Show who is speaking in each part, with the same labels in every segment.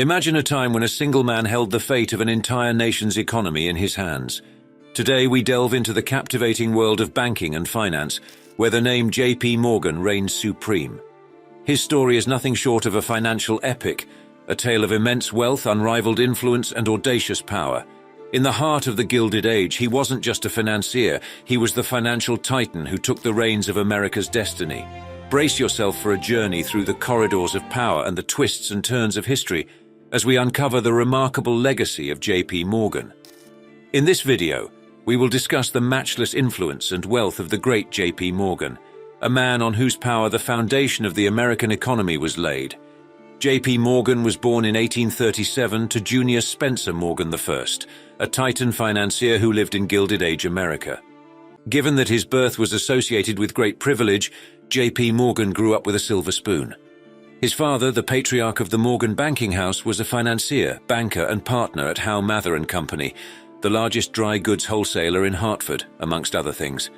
Speaker 1: Imagine a time when a single man held the fate of an entire nation's economy in his hands. Today we delve into the captivating world of banking and finance, where the name J.P. Morgan reigns supreme. His story is nothing short of a financial epic, a tale of immense wealth, unrivaled influence, and audacious power. In the heart of the Gilded Age, he wasn't just a financier, he was the financial titan who took the reins of America's destiny. Brace yourself for a journey through the corridors of power and the twists and turns of history as we uncover the remarkable legacy of J.P. Morgan. In this video, we will discuss the matchless influence and wealth of the great J.P. Morgan, a man on whose power the foundation of the American economy was laid. J.P. Morgan was born in 1837 to Junior Spencer Morgan I, a Titan financier who lived in Gilded Age America. Given that his birth was associated with great privilege, J.P. Morgan grew up with a silver spoon. His father, the patriarch of the Morgan banking house, was a financier, banker and partner at 𝗩𝗛𝗗𝗢 Company, the largest dry goods wholesaler in Hartford, amongst other things.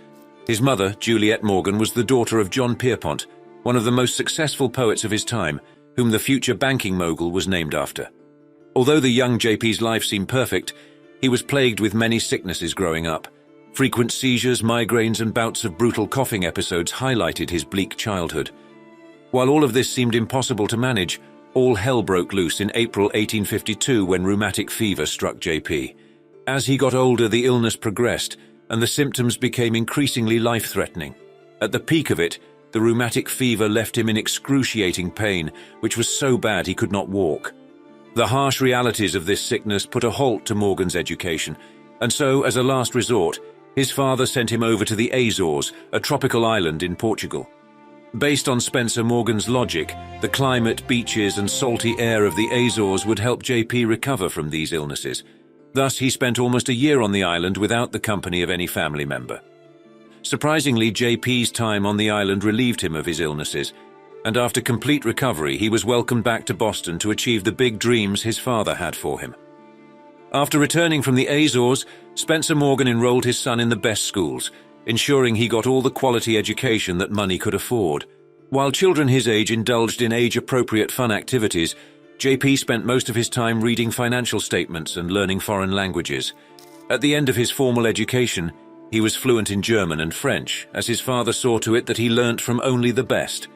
Speaker 1: His mother, Juliet Morgan, was the daughter of John Pierpont, one of the most successful poets of his time, whom the future banking mogul was named after. Although the young JP's life seemed perfect, he was plagued with many sicknesses growing up. Frequent seizures, migraines, and bouts of brutal coughing episodes highlighted his bleak childhood. While all of this seemed impossible to manage, all hell broke loose in April 1852 when rheumatic fever struck JP. As he got older, the illness progressed, and the symptoms became increasingly life-threatening. At the peak of it, the rheumatic fever left him in excruciating pain, which was so bad he could not walk. The harsh realities of this sickness put a halt to Morgan's education, and so, as a last resort, his father sent him over to the Azores, a tropical island in Portugal. Based on Spencer Morgan's logic, the climate, beaches, and salty air of the Azores would help JP recover from these illnesses. Thus, he spent almost a year on the island without the company of any family member. Surprisingly, JP's time on the island relieved him of his illnesses, and after complete recovery, he was welcomed back to Boston to achieve the big dreams his father had for him. After returning from the Azores, Spencer Morgan enrolled his son in the best schools, ensuring he got all the quality education that money could afford. While children his age indulged in age-appropriate fun activities, JP spent most of his time reading financial statements and learning foreign languages. At the end of his formal education, he was fluent in German and French, as his father saw to it that he learnt from only the best.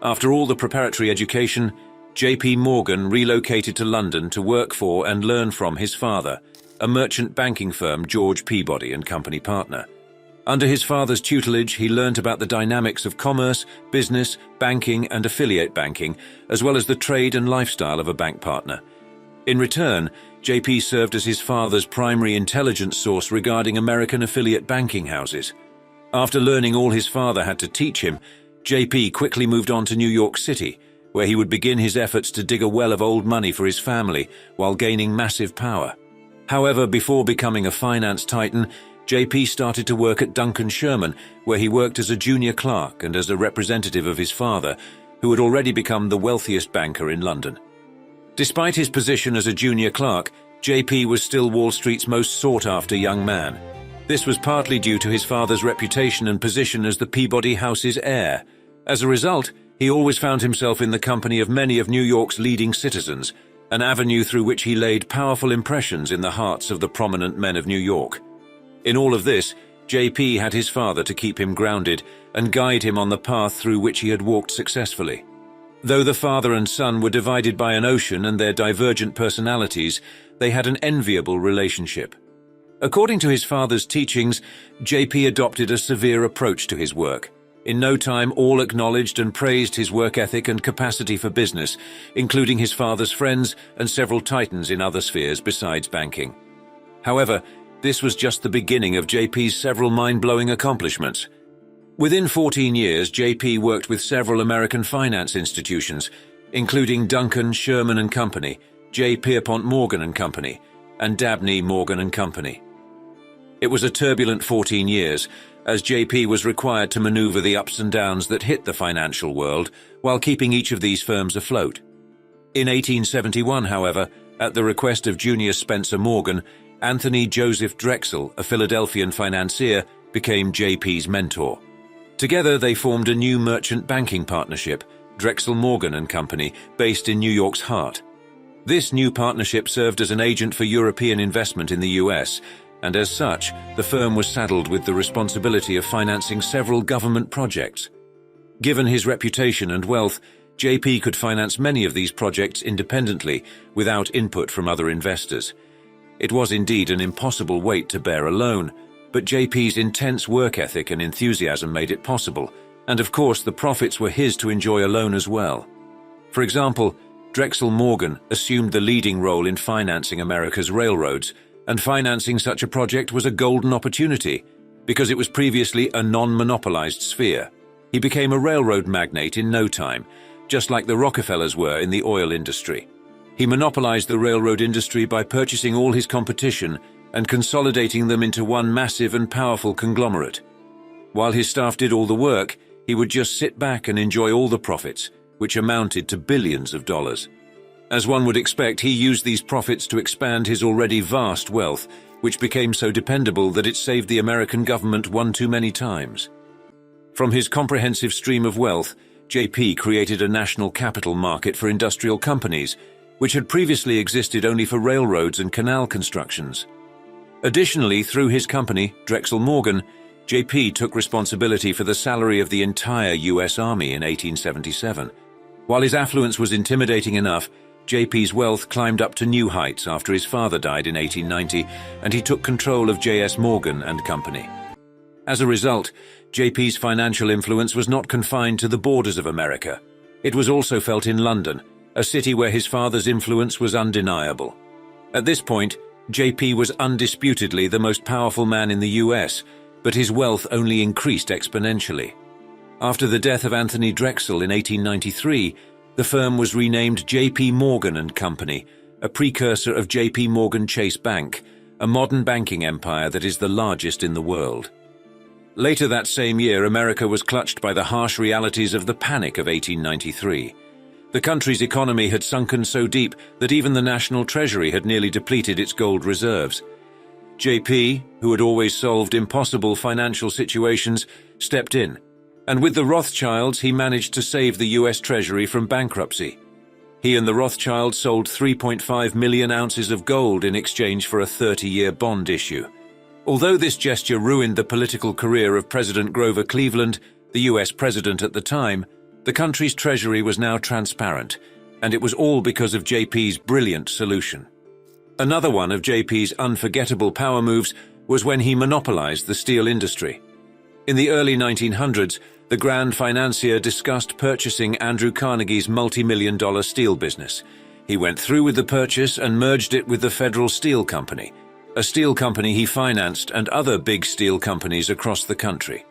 Speaker 1: After all the preparatory education, J.P. Morgan relocated to London to work for and learn from his father, a merchant banking firm, George Peabody and Company partner. Under his father's tutelage, he learnt about the dynamics of commerce, business, banking, and affiliate banking, as well as the trade and lifestyle of a bank partner. In return, JP served as his father's primary intelligence source regarding American affiliate banking houses. After learning all his father had to teach him, JP quickly moved on to New York City, where he would begin his efforts to dig a well of old money for his family while gaining massive power. However, before becoming a finance titan, JP started to work at Duncan Sherman, where he worked as a junior clerk and as a representative of his father, who had already become the wealthiest banker in London. Despite his position as a junior clerk, JP was still Wall Street's most sought-after young man. This was partly due to his father's reputation and position as the Peabody House's heir. As a result, he always found himself in the company of many of New York's leading citizens, an avenue through which he laid powerful impressions in the hearts of the prominent men of New York. In all of this, JP had his father to keep him grounded and guide him on the path through which he had walked successfully. Though the father and son were divided by an ocean and their divergent personalities, they had an enviable relationship. According to his father's teachings, JP adopted a severe approach to his work. In no time, all acknowledged and praised his work ethic and capacity for business, including his father's friends and several titans in other spheres besides banking. However, this was just the beginning of JP's several mind-blowing accomplishments. Within 14 years, JP worked with several American finance institutions, including Duncan, Sherman and Company, J. Pierpont Morgan and Company, and Dabney Morgan and Company. It was a turbulent 14 years, as JP was required to maneuver the ups and downs that hit the financial world while keeping each of these firms afloat. In 1871, however, at the request of Junior Spencer Morgan, Anthony Joseph Drexel, a Philadelphian financier, became JP's mentor. Together, they formed a new merchant banking partnership, Drexel Morgan and Company, based in New York's heart. This new partnership served as an agent for European investment in the US, and as such, the firm was saddled with the responsibility of financing several government projects. Given his reputation and wealth, JP could finance many of these projects independently, without input from other investors. It was indeed an impossible weight to bear alone, but JP's intense work ethic and enthusiasm made it possible, and of course the profits were his to enjoy alone as well. For example, Drexel Morgan assumed the leading role in financing America's railroads, and financing such a project was a golden opportunity, because it was previously a non-monopolized sphere. He became a railroad magnate in no time, just like the Rockefellers were in the oil industry. He monopolized the railroad industry by purchasing all his competition and consolidating them into one massive and powerful conglomerate. While his staff did all the work, he would just sit back and enjoy all the profits, which amounted to billions of dollars. As one would expect, he used these profits to expand his already vast wealth, which became so dependable that it saved the American government one too many times. From his comprehensive stream of wealth, JP created a national capital market for industrial companies, which had previously existed only for railroads and canal constructions. Additionally, through his company, Drexel Morgan, JP took responsibility for the salary of the entire US Army in 1877. While his affluence was intimidating enough, JP's wealth climbed up to new heights after his father died in 1890, and he took control of J.S. Morgan and Company. As a result, JP's financial influence was not confined to the borders of America. It was also felt in London, a city where his father's influence was undeniable. At this point, JP was undisputedly the most powerful man in the US, but his wealth only increased exponentially. After the death of Anthony Drexel in 1893, the firm was renamed J.P. Morgan and Company, a precursor of J.P. Morgan Chase Bank, a modern banking empire that is the largest in the world. Later that same year, America was clutched by the harsh realities of the Panic of 1893. The country's economy had sunken so deep that even the national treasury had nearly depleted its gold reserves. JP, who had always solved impossible financial situations, stepped in, and with the Rothschilds he managed to save the US Treasury from bankruptcy. He and the Rothschilds sold 3.5 million ounces of gold in exchange for a 30-year bond issue. Although this gesture ruined the political career of President Grover Cleveland, the US president at the time, the country's treasury was now transparent, and it was all because of JP's brilliant solution. Another one of JP's unforgettable power moves was when he monopolized the steel industry. In the early 1900s, the grand financier discussed purchasing Andrew Carnegie's multi-million-dollar steel business. He went through with the purchase and merged it with the Federal Steel Company, a steel company he financed, and other big steel companies across the country.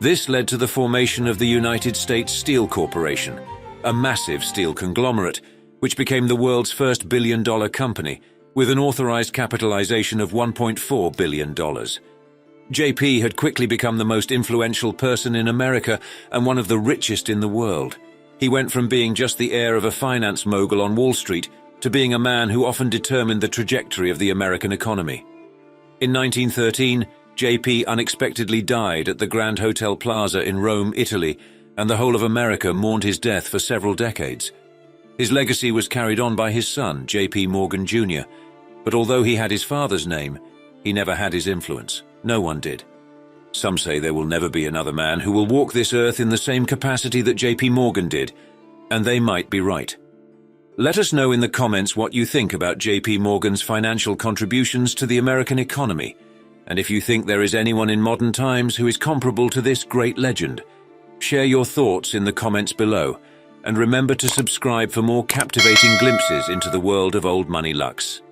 Speaker 1: This led to the formation of the United States Steel Corporation, a massive steel conglomerate, which became the world's first billion-dollar company, with an authorized capitalization of $1.4 billion. JP had quickly become the most influential person in America and one of the richest in the world. He went from being just the heir of a finance mogul on Wall Street to being a man who often determined the trajectory of the American economy. In 1913, JP unexpectedly died at the Grand Hotel Plaza in Rome, Italy, and the whole of America mourned his death for several decades. His legacy was carried on by his son, J.P. Morgan Jr., but although he had his father's name, he never had his influence. No one did. Some say there will never be another man who will walk this earth in the same capacity that J.P. Morgan did, and they might be right. Let us know in the comments what you think about J.P. Morgan's financial contributions to the American economy, and if you think there is anyone in modern times who is comparable to this great legend. Share your thoughts in the comments below, and remember to subscribe for more captivating glimpses into the world of Old Monyey Lux.